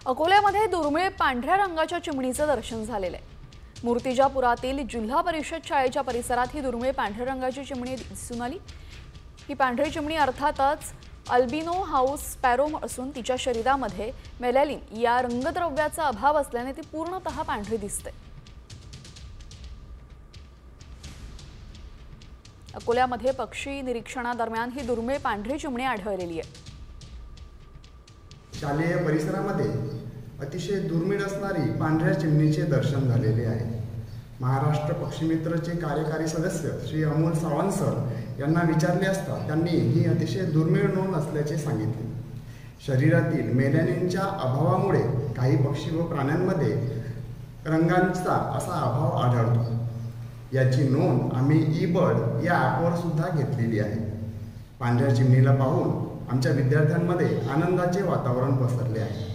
अकोल्यामध्ये दुर्मिळ पांढऱ्या रंगाच्या चिमणीचं दर्शन झालेलं आहे। मूर्तिजापुरातील जिल्हा परिषद शाळेच्या परिसरात ही दुर्मिळ पांढऱ्या रंगाची चिमणी दिसून आली। ही पांढरी चिमणी अर्थातच अल्बिनो हाऊस स्पॅरो असून तिच्या शरीरामध्ये मेलॅनिन या रंगद्रव्याचा अभाव असल्याने ती पूर्णतः पांढरी दिसते। अकोल्यामध्ये पक्षी निरीक्षणादरम्यान ही दुर्मिळ पांढरी चिमणी आढळलेली आहे। शालेय परिसरामध्ये अतिशय दुर्मिळ असणारी पांढऱ्या चिमणीचे दर्शन झालेले आहे। महाराष्ट्र पक्षीमित्रचे कार्यकारी सदस्य श्री अमोल सावंत सर यांना विचारले असता त्यांनी ही अतिशय दुर्मिळ नोंद असल्याचे सांगितले। शरीरातील मेलॅनिनच्या अभावामुळे काही पक्षी व प्राण्यांमध्ये रंगांचा असा अभाव आढळतो। याची नोंद आम्ही ई-बर्ड या ॲपवर सुद्धा घेतलेली आहे। पांढऱ्या चिमणीला पाहून आमच्या विद्यार्थ्यांमध्ये आनंदाचे वातावरण पसरले आहे।